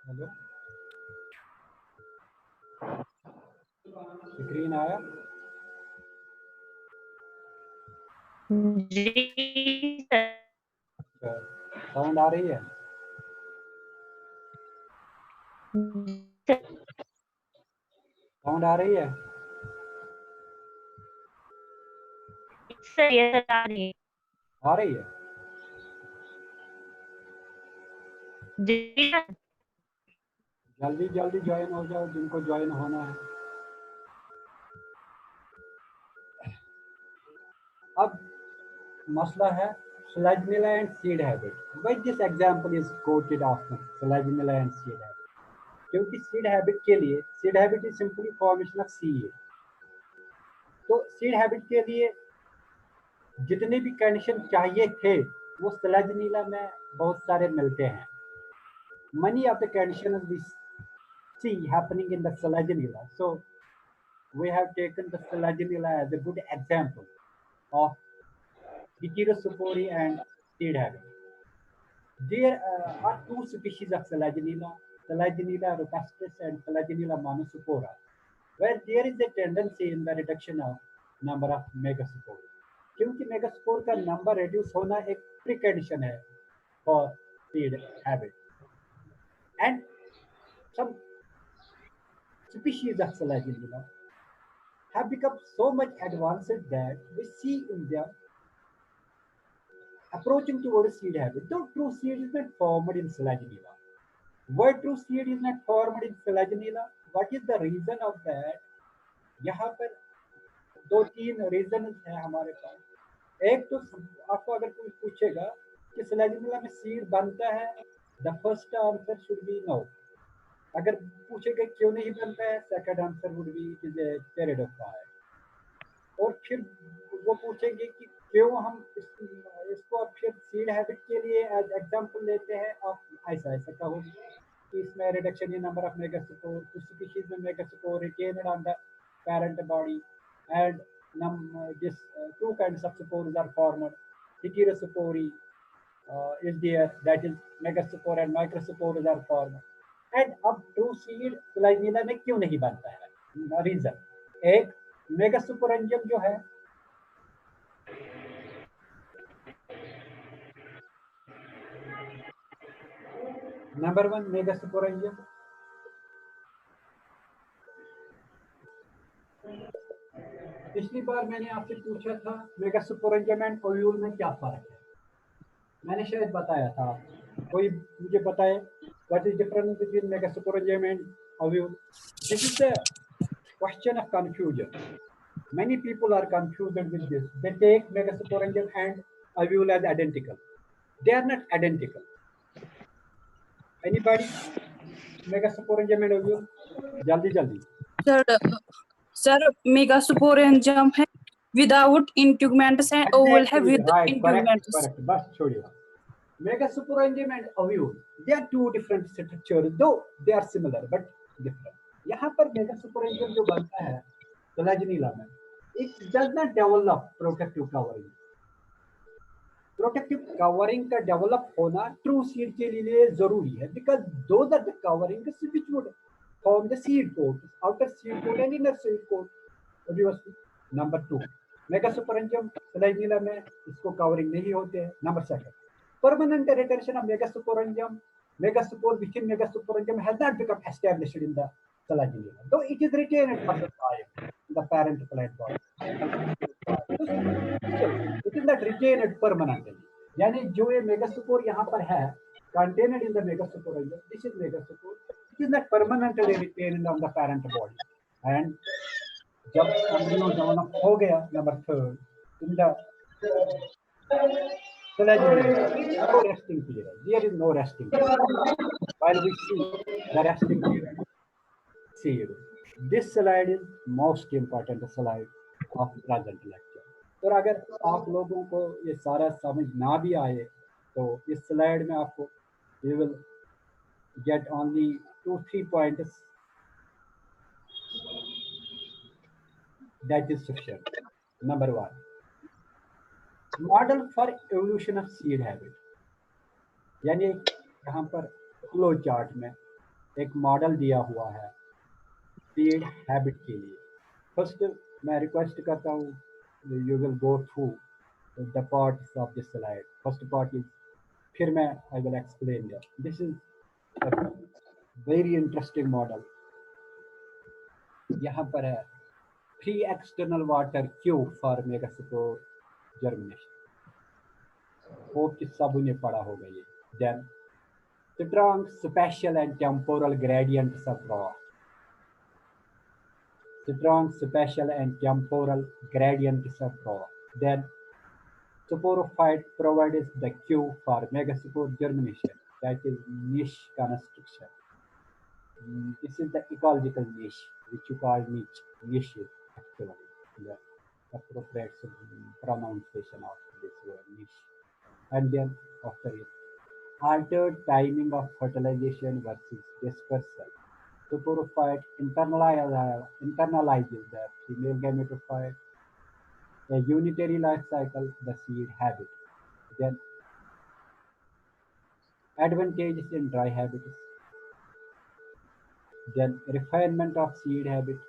Hello, screen आया? जी sir. अच्छा, sound आ रही है? साउंड आ रही है? सर ये सर आ रही है। आ रही है? जी सर। जल्दी जल्दी ज्वाइन हो जाओ जिनको ज्वाइन होना है। अब मसला है Selaginella and seed habit. Why this example is quoted often? Selaginella and seed habit. क्योंकि सीड हैबिट के लिए seed habit is simply formation of seed. तो सीड हैबिट के लिए जितने भी कंडीशन चाहिए थे वो Selaginella में बहुत सारे मिलते हैं। Many of the conditions we see happening in the Selaginella. So we have taken the Selaginella as a good example of Heterospore and seed habit. There are two species of Selaginella, Selaginella rupestris and Selaginella monospora, where there is a tendency in the reduction of number of megaspore. क्योंकि megaspore का number reduce होना एक precondition है for seed habit and some species of Selaginella have become so much advanced that we see in them approaching towards seed habit. Though true seed is not formed in Selaginella. Why true seed is not formed in Selaginella? What is the reason of that? यहाँ पर दो तीन reason है हमारे पास। एक तो आपको अगर कोई पूछेगा कि Selaginella में सीड बनता है, the first answer should be no. अगर पूछेगा क्यों नहीं बनता है, second answer would be it is a period of time. और फिर वो पूछेंगे कि क्यों हम इसको अब फिर सीड हैबिट के लिए एज एग्जांपल लेते हैं। आप ऐसा ऐसा कहोगे कि इसमें reduction in number of megaspore, कुछ स्पीशीज में megaspore retained on the parent body and this two kinds of spores are formed. Heterospore is there, that is megaspore and microspores are formed. And अब true seed Selaginella में क्यों नहीं बनता है? Reason एक, megasporangium जो है नंबर वन मेगास्पोरेंजियम। पिछली बार मैंने आपसे पूछा था मेगास्पोरेंजियम एंड ओव्यूल में क्या फर्क है, मैंने शायद बताया था आपको। कोई मुझे बताए what is difference between megasporangium and ovule? This is the question of confusion. Many people are confused with this. They take megasporangium and ovule as identical. They are not identical. Anybody? Megasporangium and ovule? जल्दी जल्दी। Sir megasporangium है without इंट्यूगमेंट्स and Oval है Exactly with right. Correct. इंट्यूगमेंट्स। Correct. बस छोड़िए। Megasporangium and ovule, they are two different structures, though they are similar but different. यहाँ पर megasporangium जो बनता है Selaginella में, it does not develop protective covering. Protective covering का डेवलप होना ट्रू सीड के लिए जरूरी है, because those are the covering which would form the seed coat, outer seed coat and inner seed coat obviously. Number two, megasporangium Selaginella में इसको covering नहीं होते हैं। Number second, permanent retention of megasporangium, megaspore within megasporangium has not become established in the Selaginella, though it is retained for the time in the parent plant body. Still, it is not retained permanently. यानी जो ये megaspore यहाँ पर है contained in the megasporangium, this is megaspore, it is not permanently retained on the parent body. And जब embryo develop हो गया, number third, in the Selaginella, no resting period. There is no resting period. While we see the resting period, seed. This slide is most important slide of present lecture. और अगर आप लोगों को ये सारा समझ ना भी आए तो इस स्लाइड में आपको you will get only 2-3 points that is sufficient. Number one, model for evolution of seed habit, यानी यहाँ पर फ्लो चार्ट में एक मॉडल दिया हुआ है सीड हैबिट के लिए। फर्स्ट मैं रिक्वेस्ट करता हूँ you will go through the parts of this slide. First part is, फिर मैं I will explain this is very interesting model. यहाँ पर है 3 external water cube for megaspore germination. Hope कि सब ने पढ़ा होगा ये। देन strong spatial and temporal gradients of frost. Strong spatial and temporal gradients of frost. Then sporophyte provides the cue for megaspore germination. That is niche construction. This is the ecological niche, which you call niche. Niche is actually the appropriate pronunciation of this word niche. And then after it, altered timing of fertilization versus dispersal. Sporophyte internalizes the female gametophyte, a unitary life cycle, the seed habit. Then advantages in dry habitats. Then refinement of seed habit.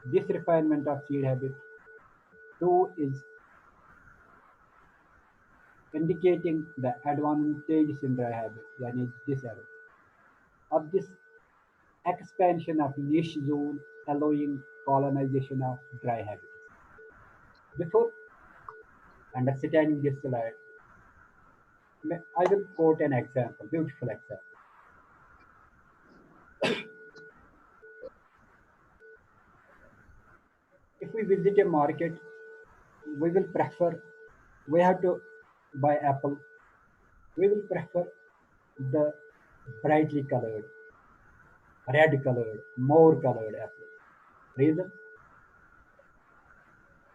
This refinement of seed habit too is indicating the advantages in dry habit, yani this habit. Of this expansion of niche zone allowing colonization of dry habitats. Before understanding this slide, I will quote an example, beautiful example. If we visit a market, we will prefer, we have to buy apple, we will prefer the brightly colored, red colored, more colored apple. Reason?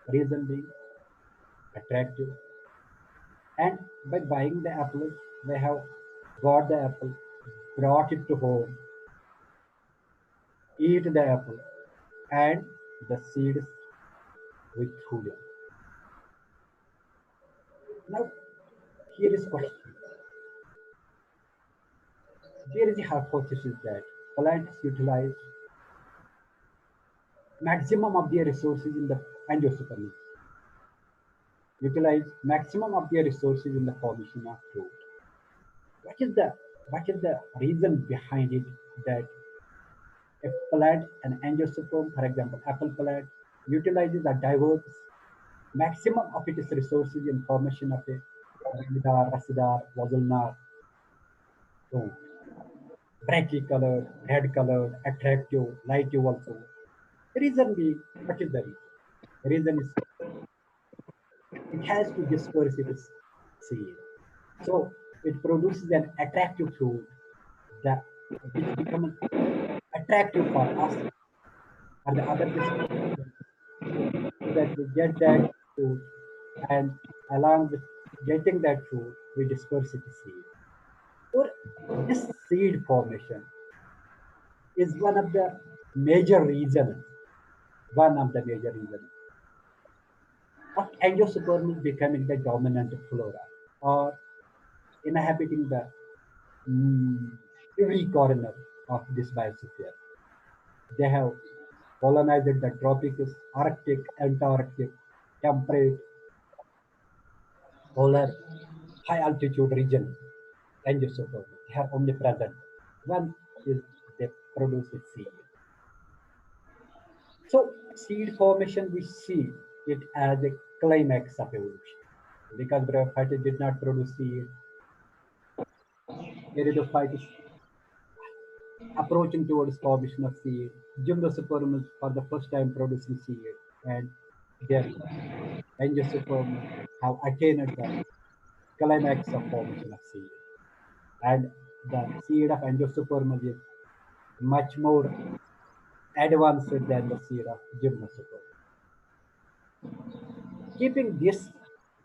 Reason being attractive. And by buying the apple, we have got the apple, brought it to home, eat the apple, and the seeds we threw them. Now, here is question. There is a hypothesis that plants utilize maximum of their resources in the angiosperm. Utilize maximum of their resources in the formation of fruit. What is the reason behind it that a plant, an angiosperm, for example, apple plant, utilizes a diverse maximum of its resources in formation of a rasidar, vazulnar fruit. Brightly colored, red colored, attractive, light also. Reason being, what is the reason? The reason is it has to disperse its seed. So it produces an attractive fruit that which becomes attractive for us or the other dispersers, so that we get that fruit, and along with getting that fruit, we disperse its seed. Or this seed formation is one of the major reasons of angiosperms becoming the dominant flora or inhabiting the every corner of this biosphere. They have colonized the tropics, Arctic, Antarctic, temperate, polar, high altitude regions. Angiosperms, they are omnipresent. One is they produce its seed. So seed formation, we see it as a climax of evolution. Because Bryophytes did not produce seed, Iridophytes approaching towards formation of seed, Gymnosperms for the first time producing seed, and then Angiosperms have attained the climax of formation of seed. And the seed of Angiosperms is much more advanced than the seed of Gymnosperms. Keeping this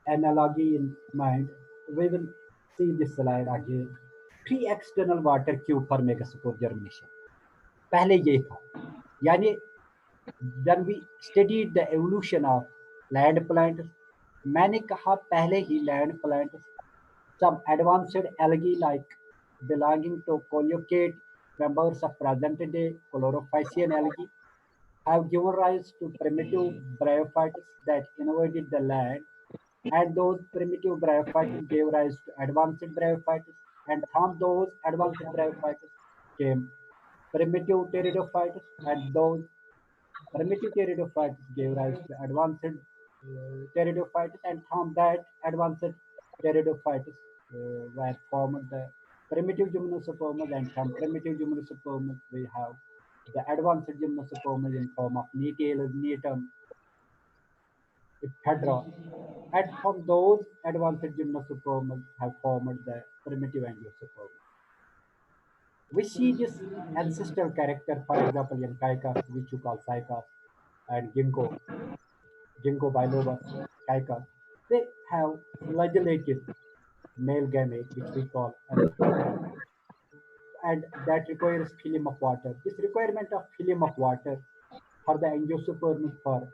analogy in mind, we will see this slide again. 3 external water cube per megaspore germination. पहले ये था, यानी when we studied the evolution of land plants, मैंने कहा पहले ही land plants, some advanced algae like belonging to coleucate members of present-day chlorophycean algae have given rise to primitive bryophytes that invaded the land, and those primitive bryophytes gave rise to advanced bryophytes, and from those advanced bryophytes came primitive pteridophytes, and those primitive pteridophytes gave rise to advanced pteridophytes, and from that advanced pteridophytes were formed the primitive gymnosperms, and from primitive gymnosperms we have the advanced gymnosperms in form of Neatum, Ephedra, and from those advanced gymnosperms have formed the primitive angiosperms. We see this ancestral character, for example, in Caicas, which you call Cycas, and Ginkgo biloba, Caicas. They have flagellated male gamete, which we call anastomose, and that requires film of water. This requirement of film of water for the angiosperms for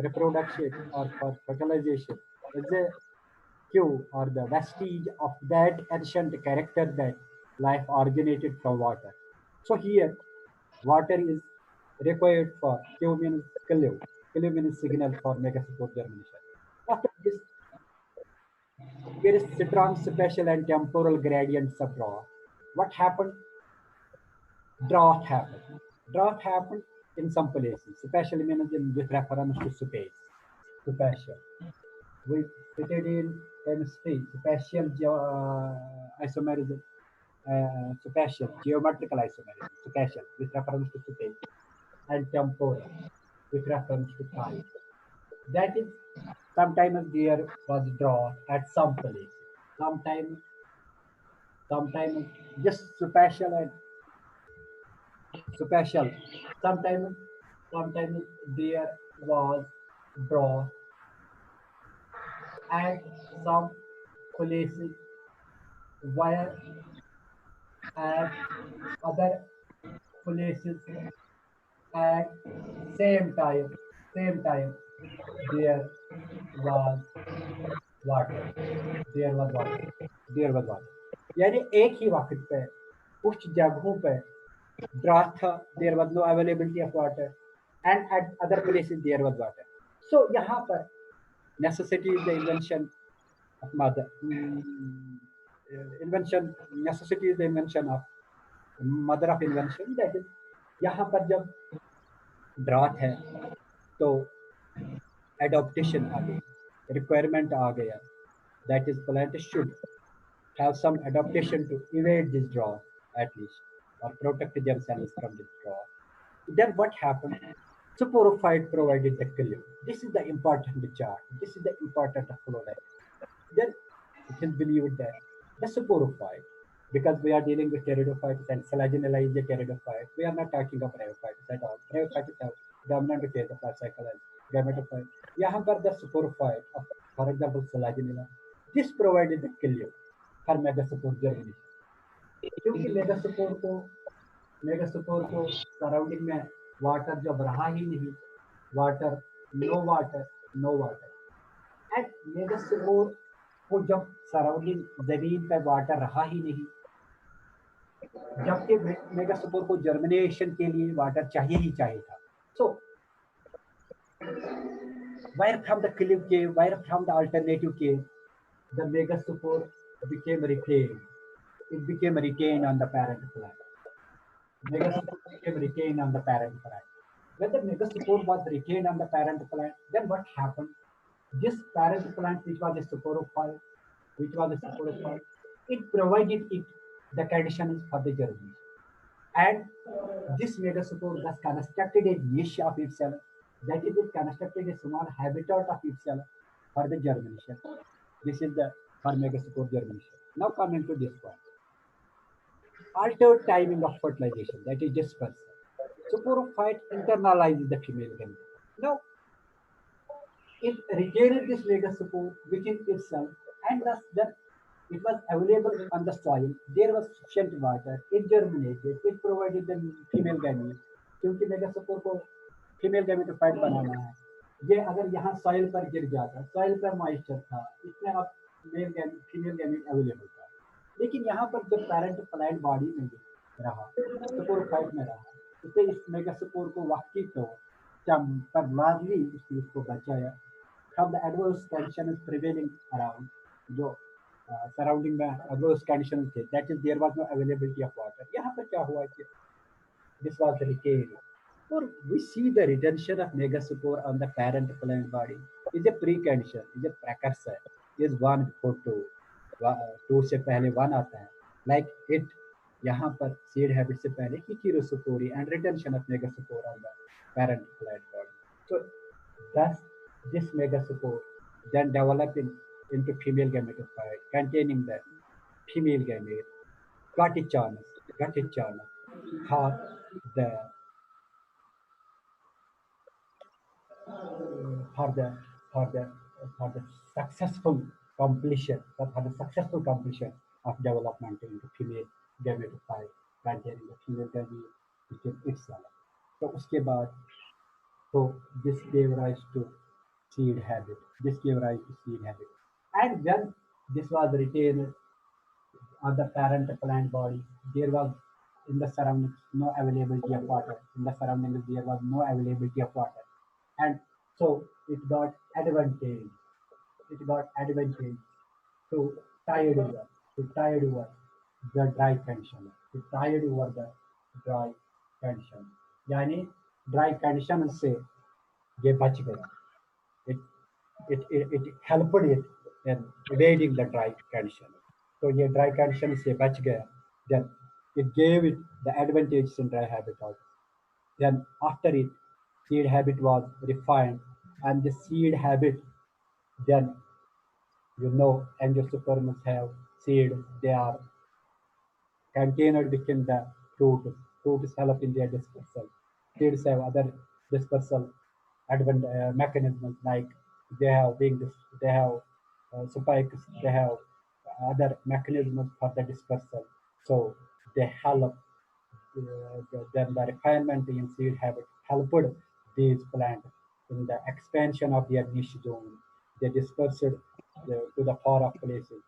reproduction or for fertilization is a cue or the vestige of that ancient character that life originated from water. So here, water is required for Q means clue. Clue means signal for megaspore germination. After this, there is strong spatial and temporal gradients of drought. What happened? Drought happened. Drought happened in some places, especially means with reference to space, spatial. We stated in chemistry, isomerism, spatial, geometrical isomerism, spatial with reference to space, and temporal with reference to time. That is, sometimes there was drought at some place, sometimes, sometimes just spatial and spatial. Sometimes, sometimes there was drought at some places where at other places at same time there was water, there was water, there was water. यानी एक ही वक्त पे कुछ जगहों पे drought था, there was no availability of water, and at other places there was water. So यहाँ पर necessity is the invention of invention, necessity is the invention of mother of invention. That is, यहाँ पर जब ड्राथ है तो adaptation आ गई, requirement आ गया, that is plant should have some adaptation to evade this drought at least, or protect themselves from this drought. Then what happened? Sporophyte provided the clue. This is the important chart. This is the important flow diagram. Then it is believed that the sporophyte, because we are dealing with pteridophytes and Selaginella is a pteridophyte, we are not talking of bryophytes at all. Bryophytes have dominant phase of life cycle as gametophyte. यहाँ पर the sporophyte of, for example, Selaginella, this provided the clue for megaspore germination. क्योंकि megaspore को surrounding में water जब रहा ही नहीं, water no water and megaspore को जब सराउंडिंग जमीन पर वाटर रहा ही नहीं, जबकि मेगास्पोर को जर्मिनेशन के लिए वाटर चाहिए ही चाहिए था. सो where from the cliff cave, where from the alternative cave, the megaspore became retained. It became retained on the parent plant. Megaspore became retained on the parent plant. When the megaspore was retained on the parent plant, then what happened? This parent plant, which was a sporophyte, it provided it the conditions for the germination. And this megaspore thus constructed a niche of itself, that is, it constructed a small habitat of itself for the germination. This is the for megaspore germination. Now coming to this point. Altered timing of fertilization, that is dispersal. Sporophyte internalizes the female gamete. Now, it retained this megaspore within itself, and thus that it was available on the soil. There was sufficient water. It germinated. It provided the female gamete. क्योंकि megaspore को female gametophyte बनाना है, ये अगर यहाँ soil पर गिर जाता, soil पर मॉइस्चर था, इसमें अब male gamete female gamete available था. लेकिन यहाँ पर जब पेरेंट प्लांट बॉडी में टेरिडोफाइट में रहा, उसे इस मेगास्पोर को वाकई तो पर लार्जली उसने इसको बचाया from the adverse conditions prevailing around, जो सराउंडिंग में adverse conditions थे, that is there was no availability of water. यहाँ पर क्या हुआ कि this was retained. Or we see the retention of megaspore on the parent plant body is a precondition, is a precursor, is one before two. Two से पहले one आता है, like it यहाँ पर seed habit से पहले heterospore and retention of megaspore on the parent plant body. So thus this megaspore then developed into female gametophyte containing the female gamete, Gotichornus, for the for the for the for the successful completion of development into female gametophyte containing the female gamete within itself. तो उसके बाद so this gave rise to seed habit. And when this was retained on the parent plant body, there was in the surroundings no availability of water. And so it got advantage. To tide over the dry condition. यानी dry condition से ये बच गया. It helped it in evading the dry condition. So ये dry condition से बच गया. Then it gave it the advantages in dry habitat. Then after it, seed habit was refined, and the seed habit, then angiosperms have seed. They are contained within the fruit. Fruits help in their dispersal. Seeds have other dispersal mechanisms, like they have wings, they have spikes, they have other mechanisms for the dispersal. So they help. Then the refinement in seed habit helped these plants in the expansion of their niche zone. They dispersed to the far off places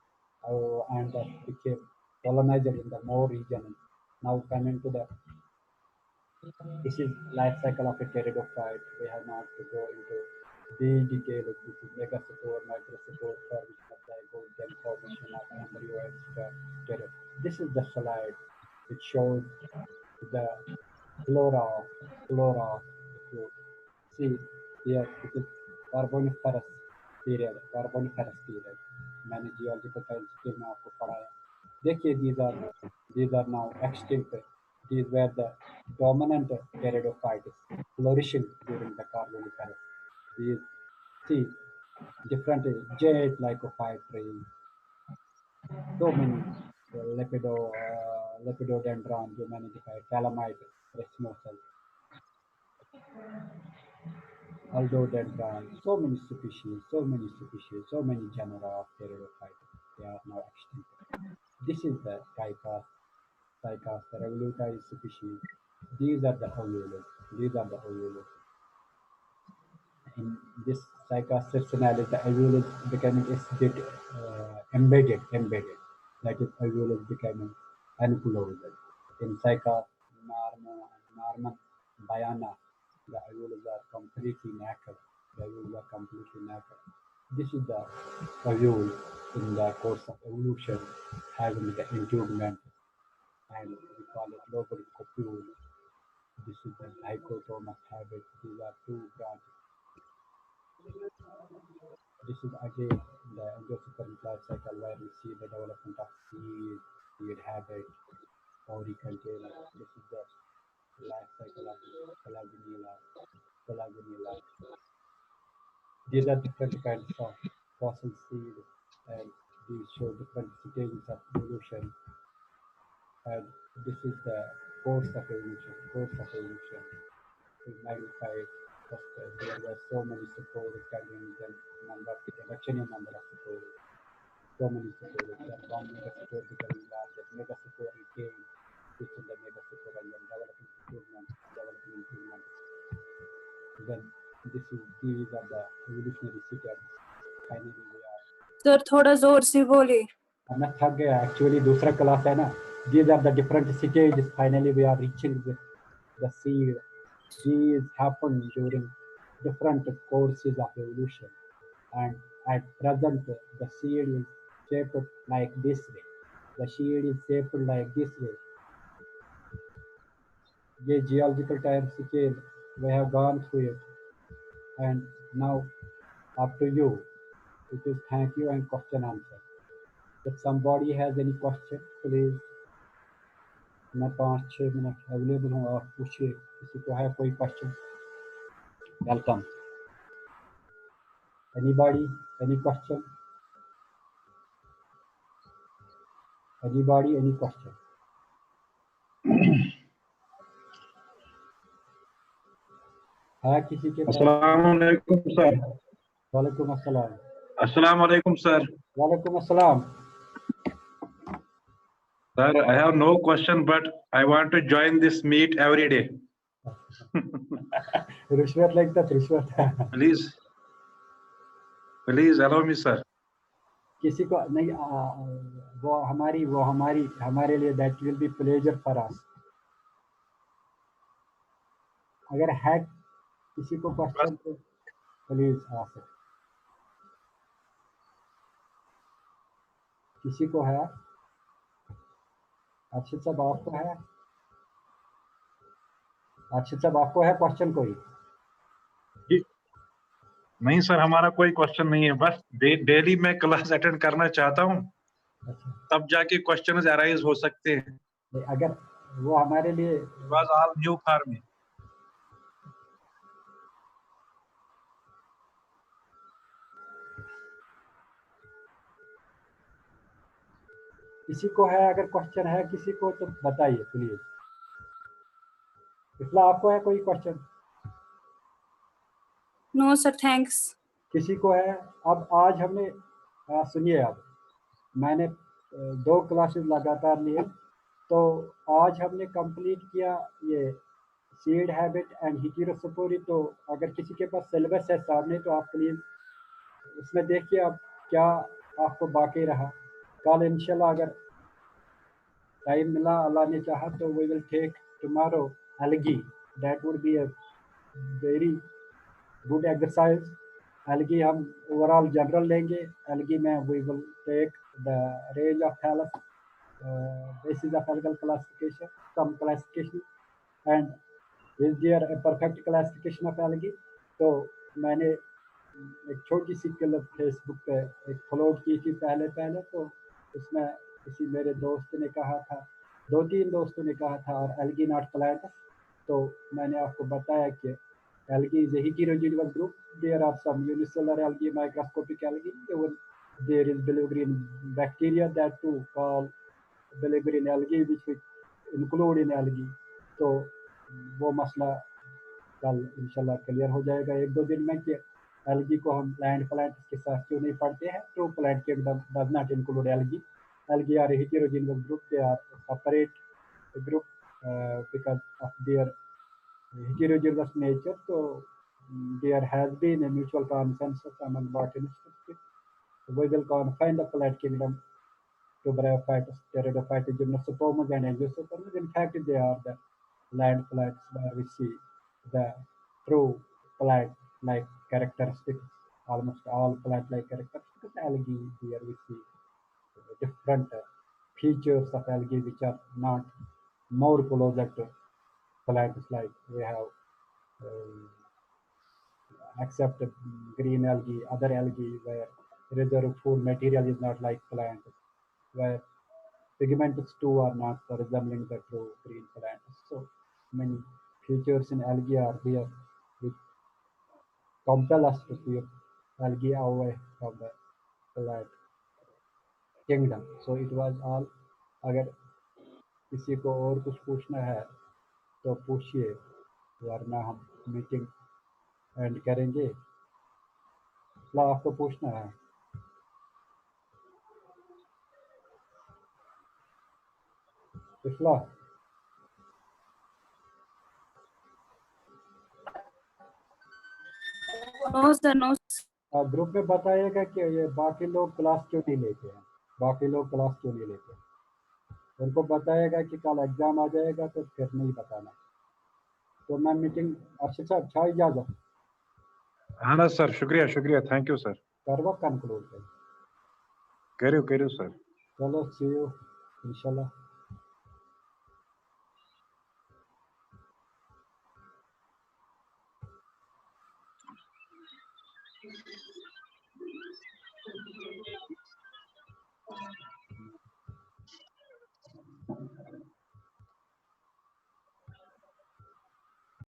and became colonized in the more regions. Now coming to this is life cycle of a pteridophyte. We have not to go into the detail. This is megaspore, microspore, formation of zygote, then formation of embryo, etc. This is the slide which shows the flora. If you see here, it is Carboniferous period. मैंने geological science में आपको पढ़ाया. देखिए, these are now extinct. These were the dominant pteridophytes flourishing during the Carboniferous. These see different jet lycophyte trees. So many lepidodendron जो मैंने दिखाया, Calamite, Resmosel, Aldodendron, so many species, so many genera of pteridophytes. They are now extinct. This is the Cycas, the revolutionary species. These are the ovulus. In this Cycas circinalis, the ovulus becoming a bit embedded. That is, ovulus becoming ankylosed. In Cycas norman bayana, the ovulus are completely naked. This is the ovule in the course of evolution having the integument, and we call it lobar copule. This is the dichotomous habit. These are two branches. This is again the endosperm life cycle, where we see the development of seed habit, ovary container. This is the life cycle of Collagenilla. These are different kinds of fossil seed, and these show different stages of evolution. And this is the course of evolution. Is magnified. There were so many spores carrying the reduction in number of spores. So many spores. Then one megaspore becoming larger. Megaspore retained, which is the megaspore, and then developing improvement. Then these are the evolutionary steps. Finally we are. Sir थोड़ा जोर से बोले. मैं थक गया, actually दूसरा class है ना. These are the different stages. Finally, we are reaching the seed. These happen during different courses of evolution, and at present, the seed is shaped like this way. The seed is shaped like this way. The geological time scale, we have gone through it, and now up to you. It is thank you and question answer. If somebody has any question, please, मैं 5-6 minute available हूँ, आप पूछिए, किसी को है कोई question? Welcome. Anybody? Any question? Anybody? Any question? है किसी के पास? अस्सलामुअलैकुम सर. वालेकुम अस्सलाम. अस्सलामुअलैकुम sir. वालेकुम अस्सलाम. Sir, I have no question, but I want to join this meet every day. रिश्वत लगता है, रिश्वत. Please allow me, sir. किसी को नहीं, वो हमारे लिए that will be pleasure for us. अगर है किसी को क्वेश्चन तो प्लीज आस्क. किसी को है? अर्शिद साहब आपको है? अर्शिद साहब आपको है क्वेश्चन कोई? नहीं सर, हमारा कोई क्वेश्चन नहीं है, बस डेली मैं क्लास अटेंड करना चाहता हूँ. अच्छा, तब जाके क्वेश्चंस अराइज हो सकते हैं. अगर वो हमारे लिए was all new for me. किसी को है, अगर क्वेश्चन है किसी को तो बताइए प्लीज. इस्ला आपको है कोई क्वेश्चन? No, sir. Thanks. किसी को है? अब आज हमने सुनिए, अब मैंने 2 क्लासेस लगातार लिए, तो आज हमने कंप्लीट किया ये सीड हैबिट एंड हिटेरोस्पोरी. तो अगर किसी के पास सिलेबस है सामने तो आप प्लीज उसमें देखिए आप क्या आपको बाकी रहा. कल इंशाल्लाह अगर टाइम मिला, अल्लाह ने चाहा, तो we will take tomorrow algae. That would be a very good exercise. Algae हम ओवरऑल जनरल लेंगे. एल्गी में we will take the range of thallus, basis of algal classification, some classification, and is there a perfect classification of algae. तो मैंने एक छोटी सी clip Facebook पे एक upload की थी पहले, तो उसमें किसी मेरे दोस्त ने कहा था, 2-3 दोस्तों ने कहा था, और एल्गी नॉट प्लांट्स. तो मैंने आपको बताया कि algae is a heterogeneous group. There are some unicellular algae, microscopic algae. Even there is biliverdin bacteria that too called biliverdin algae, which we include in algae. तो वो मसला कल इंशाल्लाह क्लियर हो जाएगा 1-2 दिन में कि एल्गी को हम लैंड प्लांट के साथ क्यों नहीं पढ़ते हैं. True plant kingdom does not include algae. Algae are heterogeneous group. They are separate group because of their heterogeneous nature. So there has been a mutual consensus among botanists. We will confine the plant kingdom to Bryophytes, Pteridophytes, Gymnosperms, and Angiosperms. In fact, they are the land plants where we see the true plant-like characteristics. Almost all plant-like characteristics. Algae, here we see different features of algae which are not more closer to plants, like we have except green algae, other algae where reserve food material is not like plant, where pigments too are not resembling the true green plants. So many features in algae are there which compel us to see algae away from the plant kingdom. So it was all. अगर किसी को और कुछ पूछना है तो पूछिए, वरना हम मीटिंग एंड करेंगे. आपको पूछना है? इस्लाह No, sir. No. आप ग्रुप में बताइएगा कि ये बाकी लोग क्लास क्यों नहीं लेते हैं. बाकी लोग क्लास क्यों नहीं लेते हैं? उनको बताएगा कि कल एग्जाम आ जाएगा तो फिर नहीं बताना। तो मैं मीटिंग अर्शद साहब अच्छा इजाजत हाँ ना सर, शुक्रिया शुक्रिया, थैंक यू सर। करवा कंक्लूड है। करियो सर। चलो सी यू इंशाल्लाह।